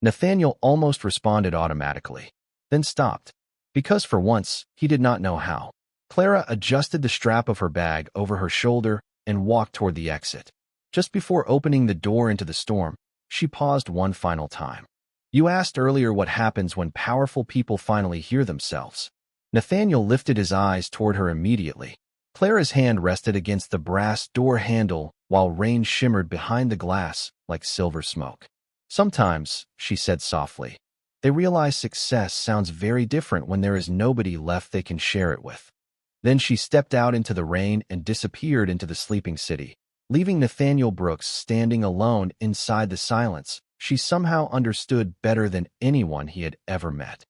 Nathaniel almost responded automatically, then stopped, because for once, he did not know how. Clara adjusted the strap of her bag over her shoulder and walked toward the exit. Just before opening the door into the storm, she paused one final time. You asked earlier what happens when powerful people finally hear themselves. Nathaniel lifted his eyes toward her immediately. Clara's hand rested against the brass door handle while rain shimmered behind the glass like silver smoke. Sometimes, she said softly, they realize success sounds very different when there is nobody left they can share it with. Then she stepped out into the rain and disappeared into the sleeping city, leaving Nathaniel Brooks standing alone inside the silence she somehow understood better than anyone he had ever met.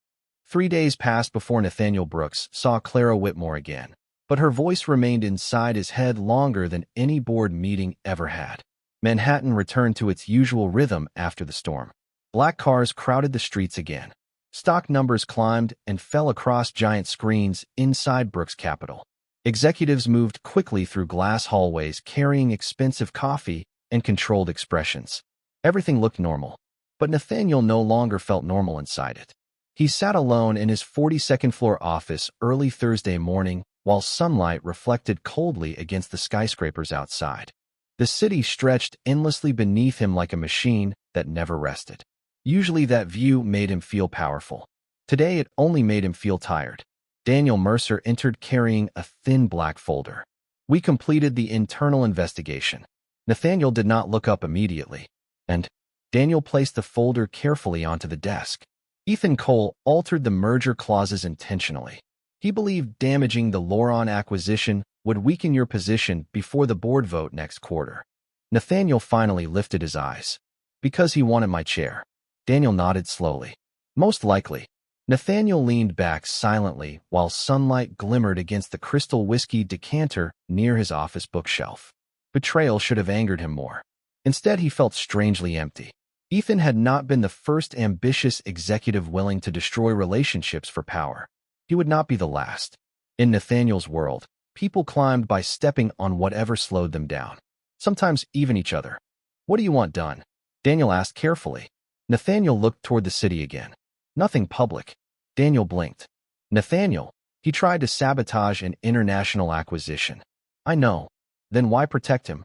3 days passed before Nathaniel Brooks saw Clara Whitmore again, but her voice remained inside his head longer than any board meeting ever had. Manhattan returned to its usual rhythm after the storm. Black cars crowded the streets again. Stock numbers climbed and fell across giant screens inside Brooks' Capital. Executives moved quickly through glass hallways carrying expensive coffee and controlled expressions. Everything looked normal, but Nathaniel no longer felt normal inside it. He sat alone in his 42nd floor office early Thursday morning while sunlight reflected coldly against the skyscrapers outside. The city stretched endlessly beneath him like a machine that never rested. Usually that view made him feel powerful. Today it only made him feel tired. Daniel Mercer entered carrying a thin black folder. We completed the internal investigation. Nathaniel did not look up immediately, and Daniel placed the folder carefully onto the desk. Ethan Cole altered the merger clauses intentionally. He believed damaging the Loron acquisition would weaken your position before the board vote next quarter. Nathaniel finally lifted his eyes. Because he wanted my chair. Daniel nodded slowly. Most likely. Nathaniel leaned back silently while sunlight glimmered against the crystal whiskey decanter near his office bookshelf. Betrayal should have angered him more. Instead, he felt strangely empty. Ethan had not been the first ambitious executive willing to destroy relationships for power. He would not be the last. In Nathaniel's world, people climbed by stepping on whatever slowed them down. Sometimes even each other. What do you want done? Daniel asked carefully. Nathaniel looked toward the city again. Nothing public. Daniel blinked. Nathaniel, he tried to sabotage an international acquisition. I know. Then why protect him?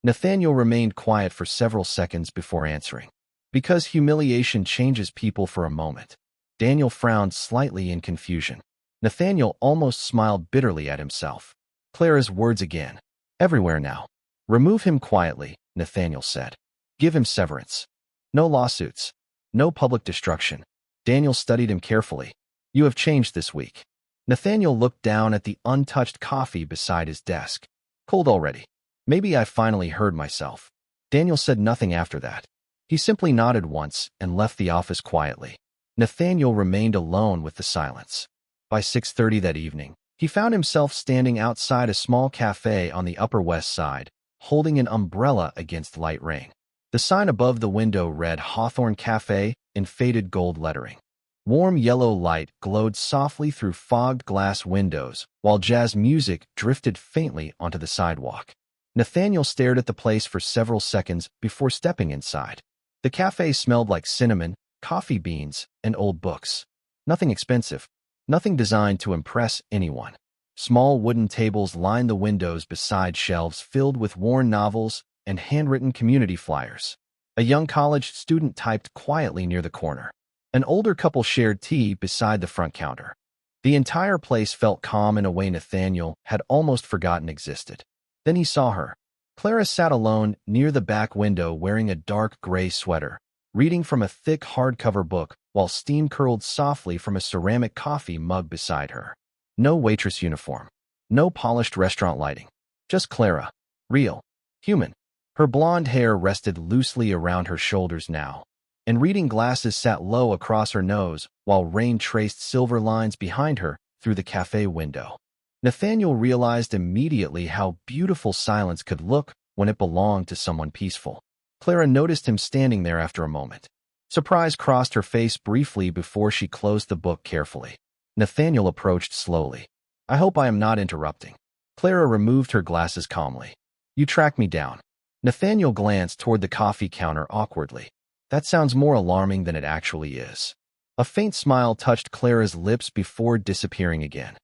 Nathaniel remained quiet for several seconds before answering. Because humiliation changes people for a moment. Daniel frowned slightly in confusion. Nathaniel almost smiled bitterly at himself. Clara's words again. Everywhere now. Remove him quietly, Nathaniel said. Give him severance. No lawsuits. No public destruction. Daniel studied him carefully. You have changed this week. Nathaniel looked down at the untouched coffee beside his desk. Cold already. Maybe I finally heard myself. Daniel said nothing after that. He simply nodded once and left the office quietly. Nathaniel remained alone with the silence. By 6:30 that evening, he found himself standing outside a small cafe on the Upper West Side, holding an umbrella against light rain. The sign above the window read Hawthorne Cafe in faded gold lettering. Warm yellow light glowed softly through fogged glass windows, while jazz music drifted faintly onto the sidewalk. Nathaniel stared at the place for several seconds before stepping inside. The cafe smelled like cinnamon, coffee beans, and old books. Nothing expensive. Nothing designed to impress anyone. Small wooden tables lined the windows beside shelves filled with worn novels and handwritten community flyers. A young college student typed quietly near the corner. An older couple shared tea beside the front counter. The entire place felt calm in a way Nathaniel had almost forgotten existed. Then he saw her. Clara sat alone near the back window wearing a dark gray sweater, reading from a thick hardcover book while steam curled softly from a ceramic coffee mug beside her. No waitress uniform. No polished restaurant lighting. Just Clara. Real. Human. Her blonde hair rested loosely around her shoulders now, and reading glasses sat low across her nose while rain traced silver lines behind her through the cafe window. Nathaniel realized immediately how beautiful silence could look when it belonged to someone peaceful. Clara noticed him standing there after a moment. Surprise crossed her face briefly before she closed the book carefully. Nathaniel approached slowly. I hope I am not interrupting. Clara removed her glasses calmly. You tracked me down. Nathaniel glanced toward the coffee counter awkwardly. That sounds more alarming than it actually is. A faint smile touched Clara's lips before disappearing again.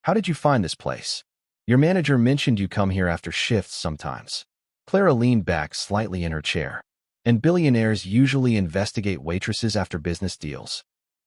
How did you find this place? Your manager mentioned you come here after shifts sometimes. Clara leaned back slightly in her chair. And billionaires usually investigate waitresses after business deals.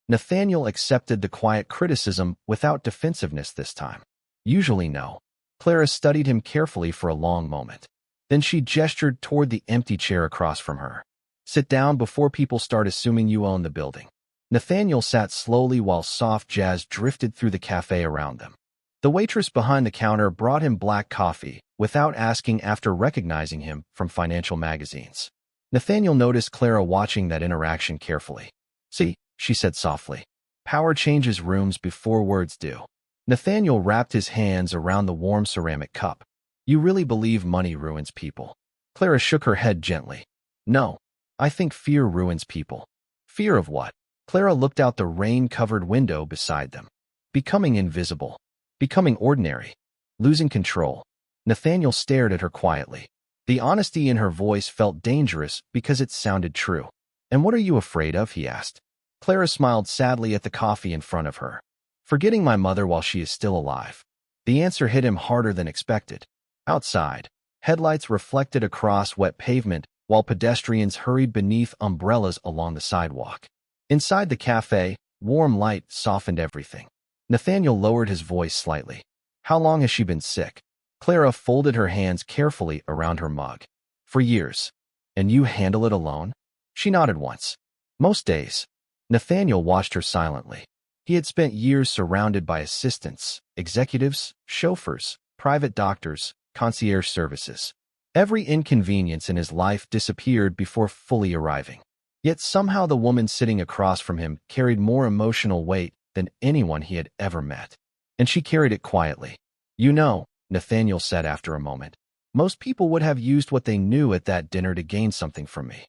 Nathaniel accepted the quiet criticism without defensiveness this time. Usually no. Clara studied him carefully for a long moment. Then she gestured toward the empty chair across from her. Sit down before people start assuming you own the building. Nathaniel sat slowly while soft jazz drifted through the cafe around them. The waitress behind the counter brought him black coffee without asking after recognizing him from financial magazines. Nathaniel noticed Clara watching that interaction carefully. See, she said softly. Power changes rooms before words do. Nathaniel wrapped his hands around the warm ceramic cup. You really believe money ruins people? Clara shook her head gently. No, I think fear ruins people. Fear of what? Clara looked out the rain-covered window beside them. Becoming invisible. Becoming ordinary. Losing control. Nathaniel stared at her quietly. The honesty in her voice felt dangerous because it sounded true. And what are you afraid of? He asked. Clara smiled sadly at the coffee in front of her. Forgetting my mother while she is still alive. The answer hit him harder than expected. Outside. Headlights reflected across wet pavement, while pedestrians hurried beneath umbrellas along the sidewalk. Inside the cafe, warm light softened everything. Nathaniel lowered his voice slightly. How long has she been sick? Clara folded her hands carefully around her mug. For years. And you handle it alone? She nodded once. Most days. Nathaniel watched her silently. He had spent years surrounded by assistants, executives, chauffeurs, private doctors, concierge services. Every inconvenience in his life disappeared before fully arriving. Yet somehow the woman sitting across from him carried more emotional weight than anyone he had ever met. And she carried it quietly. You know, Nathaniel said after a moment, most people would have used what they knew at that dinner to gain something from me.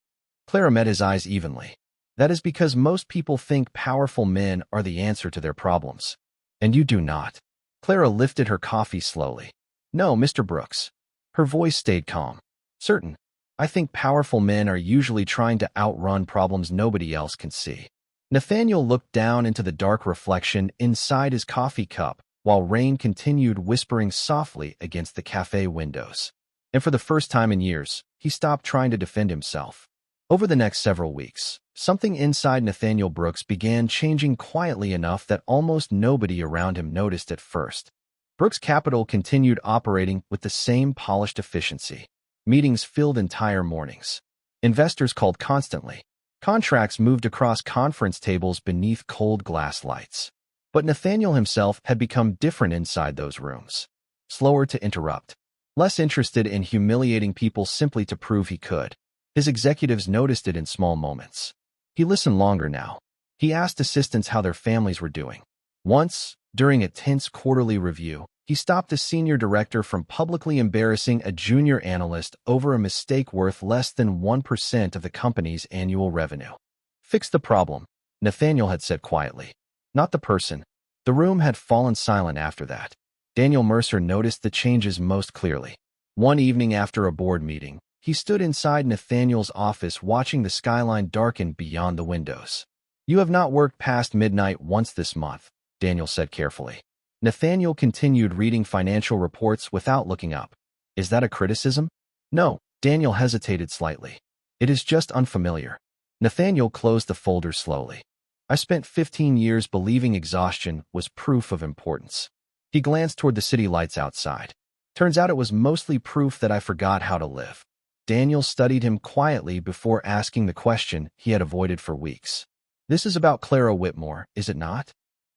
Clara met his eyes evenly. That is because most people think powerful men are the answer to their problems. And you do not. Clara lifted her coffee slowly. No, Mr. Brooks. Her voice stayed calm. Certain. I think powerful men are usually trying to outrun problems nobody else can see. Nathaniel looked down into the dark reflection inside his coffee cup, while rain continued whispering softly against the cafe windows. And for the first time in years, he stopped trying to defend himself. Over the next several weeks, something inside Nathaniel Brooks began changing quietly enough that almost nobody around him noticed at first. Brooks Capital continued operating with the same polished efficiency. Meetings filled entire mornings. Investors called constantly. Contracts moved across conference tables beneath cold glass lights. But Nathaniel himself had become different inside those rooms. Slower to interrupt. Less interested in humiliating people simply to prove he could. His executives noticed it in small moments. He listened longer now. He asked assistants how their families were doing. Once, during a tense quarterly review, he stopped a senior director from publicly embarrassing a junior analyst over a mistake worth less than 1% of the company's annual revenue. Fix the problem, Nathaniel had said quietly. Not the person. The room had fallen silent after that. Daniel Mercer noticed the changes most clearly. One evening after a board meeting, he stood inside Nathaniel's office watching the skyline darken beyond the windows. You have not worked past midnight once this month, Daniel said carefully. Nathaniel continued reading financial reports without looking up. Is that a criticism? No, Daniel hesitated slightly. It is just unfamiliar. Nathaniel closed the folder slowly. I spent 15 years believing exhaustion was proof of importance. He glanced toward the city lights outside. Turns out it was mostly proof that I forgot how to live. Daniel studied him quietly before asking the question he had avoided for weeks. This is about Clara Whitmore, is it not?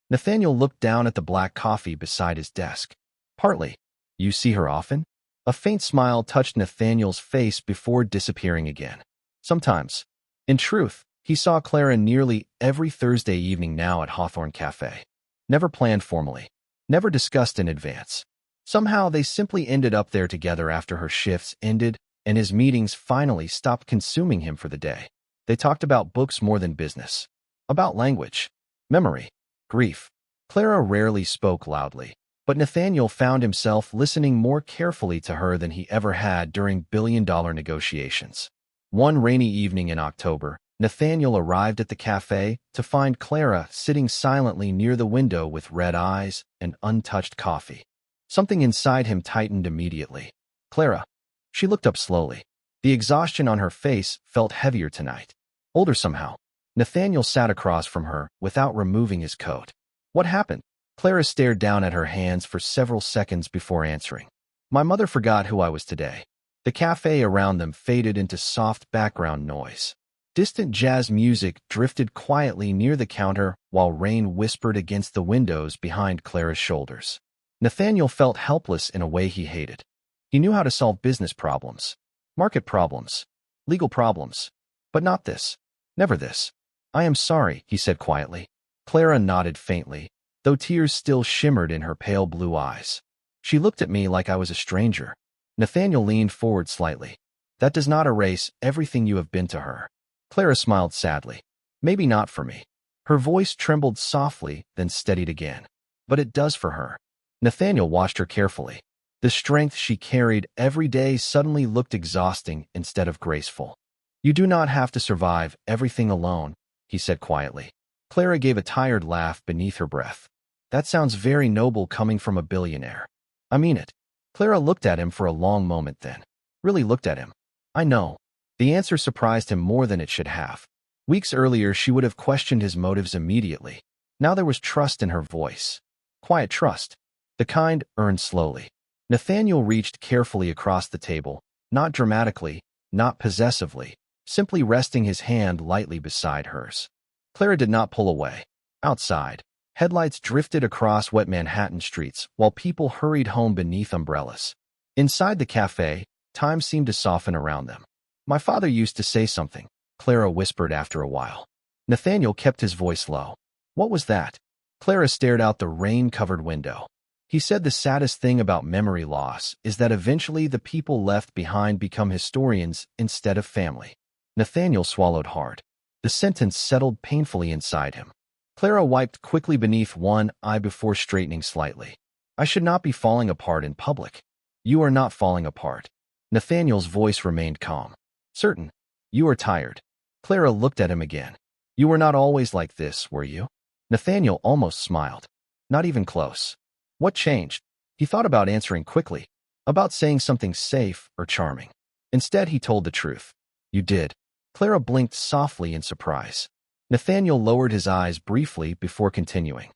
Nathaniel looked down at the black coffee beside his desk. Partly. You see her often? A faint smile touched Nathaniel's face before disappearing again. Sometimes. In truth, he saw Clara nearly every Thursday evening now at Hawthorne Cafe. Never planned formally. Never discussed in advance. Somehow they simply ended up there together after her shifts ended and his meetings finally stopped consuming him for the day. They talked about books more than business. About language. Memory. Grief. Clara rarely spoke loudly, but Nathaniel found himself listening more carefully to her than he ever had during billion-dollar negotiations. One rainy evening in October, Nathaniel arrived at the cafe to find Clara sitting silently near the window with red eyes and untouched coffee. Something inside him tightened immediately. Clara. She looked up slowly. The exhaustion on her face felt heavier tonight. Older somehow. Nathaniel sat across from her without removing his coat. What happened? Clara stared down at her hands for several seconds before answering. My mother forgot who I was today. The cafe around them faded into soft background noise. Distant jazz music drifted quietly near the counter while rain whispered against the windows behind Clara's shoulders. Nathaniel felt helpless in a way he hated. He knew how to solve business problems, market problems, legal problems, but not this. Never this. I am sorry, he said quietly. Clara nodded faintly, though tears still shimmered in her pale blue eyes. She looked at me like I was a stranger. Nathaniel leaned forward slightly. That does not erase everything you have been to her. Clara smiled sadly. Maybe not for me. Her voice trembled softly, then steadied again. But it does for her. Nathaniel watched her carefully. The strength she carried every day suddenly looked exhausting instead of graceful. You do not have to survive everything alone, he said quietly. Clara gave a tired laugh beneath her breath. That sounds very noble coming from a billionaire. I mean it. Clara looked at him for a long moment then. Really looked at him. I know. The answer surprised him more than it should have. Weeks earlier, she would have questioned his motives immediately. Now there was trust in her voice. Quiet trust. The kind earned slowly. Nathaniel reached carefully across the table, not dramatically, not possessively, simply resting his hand lightly beside hers. Clara did not pull away. Outside, headlights drifted across wet Manhattan streets while people hurried home beneath umbrellas. Inside the cafe, time seemed to soften around them. My father used to say something, Clara whispered after a while. Nathaniel kept his voice low. What was that? Clara stared out the rain-covered window. He said the saddest thing about memory loss is that eventually the people left behind become historians instead of family. Nathaniel swallowed hard. The sentence settled painfully inside him. Clara wiped quickly beneath one eye before straightening slightly. I should not be falling apart in public. You are not falling apart. Nathaniel's voice remained calm. Certain. You are tired. Clara looked at him again. You were not always like this, were you? Nathaniel almost smiled. Not even close. What changed? He thought about answering quickly, about saying something safe or charming. Instead, he told the truth. You did. Clara blinked softly in surprise. Nathaniel lowered his eyes briefly before continuing.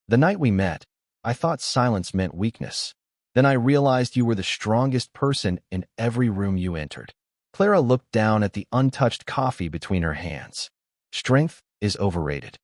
The night we met, I thought silence meant weakness. Then I realized you were the strongest person in every room you entered. Clara looked down at the untouched coffee between her hands. Strength is overrated.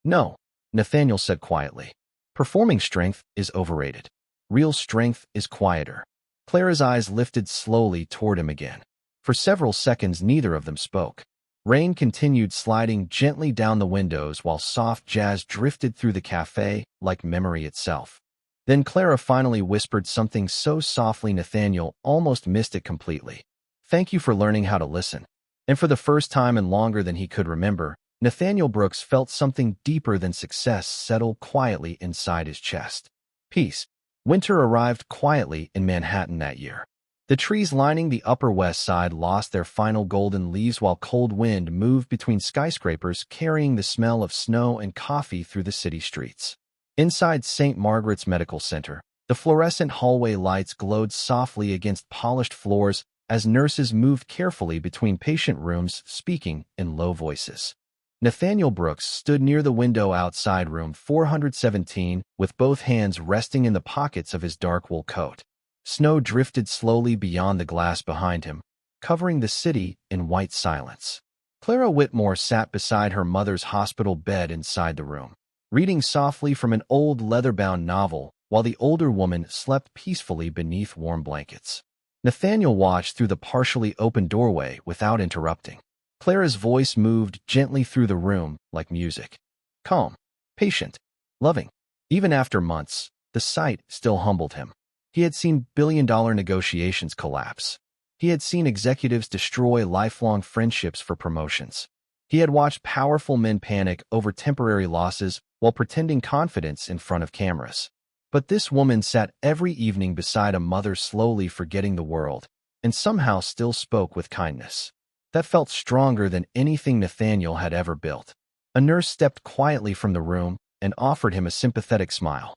No, Nathaniel said quietly. Performing strength is overrated. Real strength is quieter. Clara's eyes lifted slowly toward him again. For several seconds, neither of them spoke. Rain continued sliding gently down the windows while soft jazz drifted through the cafe like memory itself. Then Clara finally whispered something so softly Nathaniel almost missed it completely. Thank you for learning how to listen. And for the first time and longer than he could remember, Nathaniel Brooks felt something deeper than success settle quietly inside his chest. Peace. Winter arrived quietly in Manhattan that year. The trees lining the Upper West Side lost their final golden leaves while cold wind moved between skyscrapers carrying the smell of snow and coffee through the city streets. Inside St. Margaret's Medical Center, the fluorescent hallway lights glowed softly against polished floors as nurses moved carefully between patient rooms, speaking in low voices. Nathaniel Brooks stood near the window outside room 417 with both hands resting in the pockets of his dark wool coat. Snow drifted slowly beyond the glass behind him, covering the city in white silence. Clara Whitmore sat beside her mother's hospital bed inside the room, reading softly from an old leather-bound novel while the older woman slept peacefully beneath warm blankets. Nathaniel watched through the partially open doorway without interrupting. Clara's voice moved gently through the room like music. Calm, patient, loving. Even after months, the sight still humbled him. He had seen billion-dollar negotiations collapse. He had seen executives destroy lifelong friendships for promotions. He had watched powerful men panic over temporary losses while pretending confidence in front of cameras. But this woman sat every evening beside a mother slowly forgetting the world, and somehow still spoke with kindness. That felt stronger than anything Nathaniel had ever built. A nurse stepped quietly from the room and offered him a sympathetic smile.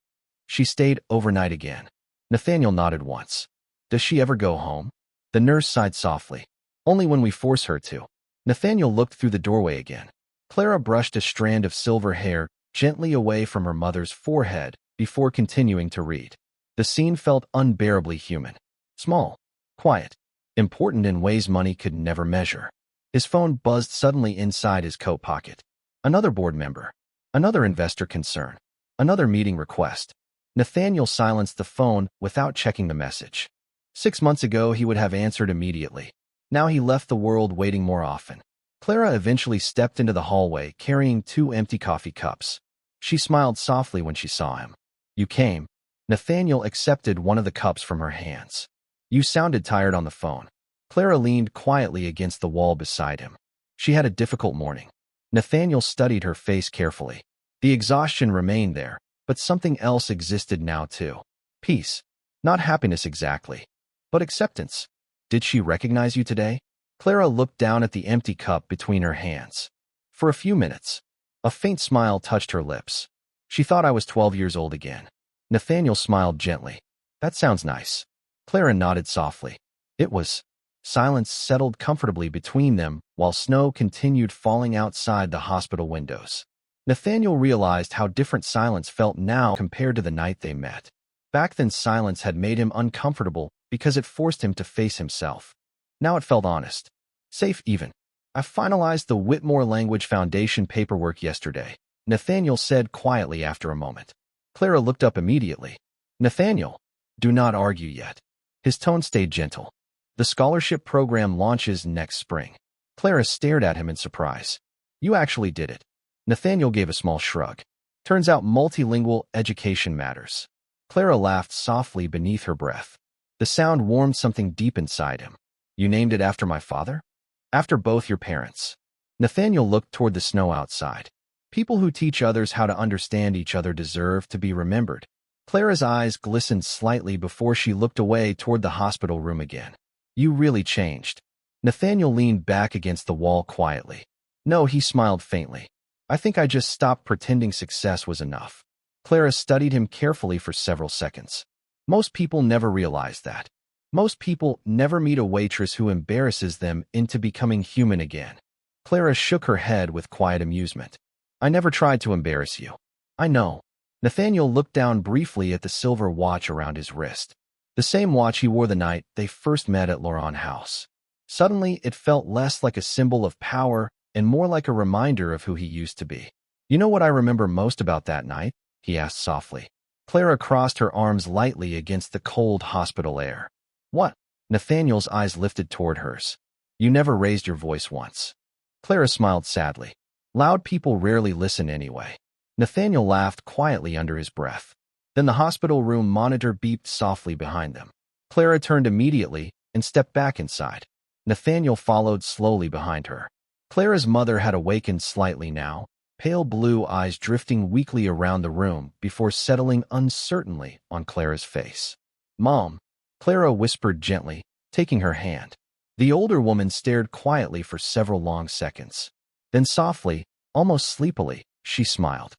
She stayed overnight again. Nathaniel nodded once. Does she ever go home? The nurse sighed softly. Only when we force her to. Nathaniel looked through the doorway again. Clara brushed a strand of silver hair gently away from her mother's forehead before continuing to read. The scene felt unbearably human. Small, quiet, important in ways money could never measure. His phone buzzed suddenly inside his coat pocket. Another board member. Another investor concern. Another meeting request. Nathaniel silenced the phone without checking the message. 6 months ago, he would have answered immediately. Now he left the world waiting more often. Clara eventually stepped into the hallway carrying 2 empty coffee cups. She smiled softly when she saw him. You came. Nathaniel accepted one of the cups from her hands. You sounded tired on the phone. Clara leaned quietly against the wall beside him. She had a difficult morning. Nathaniel studied her face carefully. The exhaustion remained there, but something else existed now too. Peace. Not happiness exactly, but acceptance. Did she recognize you today? Clara looked down at the empty cup between her hands. For a few minutes, a faint smile touched her lips. She thought I was 12 years old again. Nathaniel smiled gently. That sounds nice. Clara nodded softly. It was. Silence settled comfortably between them while snow continued falling outside the hospital windows. Nathaniel realized how different silence felt now compared to the night they met. Back then, silence had made him uncomfortable because it forced him to face himself. Now it felt honest. Safe even. I finalized the Whitmore Language Foundation paperwork yesterday, Nathaniel said quietly after a moment. Clara looked up immediately. Nathaniel, do not argue yet. His tone stayed gentle. The scholarship program launches next spring. Clara stared at him in surprise. You actually did it. Nathaniel gave a small shrug. Turns out multilingual education matters. Clara laughed softly beneath her breath. The sound warmed something deep inside him. You named it after my father? After both your parents. Nathaniel looked toward the snow outside. People who teach others how to understand each other deserve to be remembered. Clara's eyes glistened slightly before she looked away toward the hospital room again. You really changed. Nathaniel leaned back against the wall quietly. No, he smiled faintly. I think I just stopped pretending success was enough. Clara studied him carefully for several seconds. Most people never realize that. Most people never meet a waitress who embarrasses them into becoming human again. Clara shook her head with quiet amusement. I never tried to embarrass you. I know. Nathaniel looked down briefly at the silver watch around his wrist. The same watch he wore the night they first met at Laurent House. Suddenly, it felt less like a symbol of power and more like a reminder of who he used to be. You know what I remember most about that night? He asked softly. Clara crossed her arms lightly against the cold hospital air. What? Nathaniel's eyes lifted toward hers. You never raised your voice once. Clara smiled sadly. Loud people rarely listen anyway. Nathaniel laughed quietly under his breath. Then the hospital room monitor beeped softly behind them. Clara turned immediately and stepped back inside. Nathaniel followed slowly behind her. Clara's mother had awakened slightly now, pale blue eyes drifting weakly around the room before settling uncertainly on Clara's face. Mom, Clara whispered gently, taking her hand. The older woman stared quietly for several long seconds. Then softly, almost sleepily, she smiled.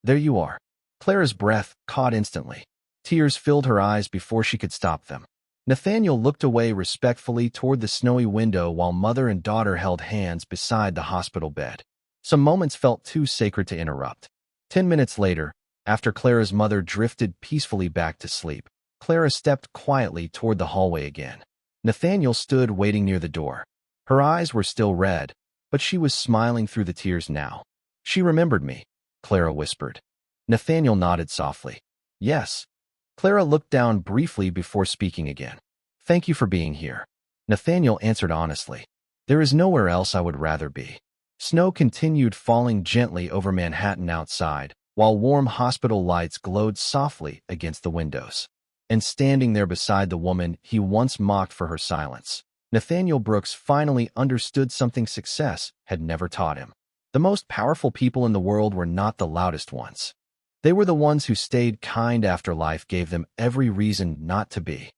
There you are. Clara's breath caught instantly. Tears filled her eyes before she could stop them. Nathaniel looked away respectfully toward the snowy window while mother and daughter held hands beside the hospital bed. Some moments felt too sacred to interrupt. 10 minutes later, after Clara's mother drifted peacefully back to sleep, Clara stepped quietly toward the hallway again. Nathaniel stood waiting near the door. Her eyes were still red, but she was smiling through the tears now. She remembered me, Clara whispered. Nathaniel nodded softly. Yes. Clara looked down briefly before speaking again. Thank you for being here. Nathaniel answered honestly. There is nowhere else I would rather be. Snow continued falling gently over Manhattan outside, while warm hospital lights glowed softly against the windows. And standing there beside the woman he once mocked for her silence, Nathaniel Brooks finally understood something success had never taught him. The most powerful people in the world were not the loudest ones. They were the ones who stayed kind after life gave them every reason not to be.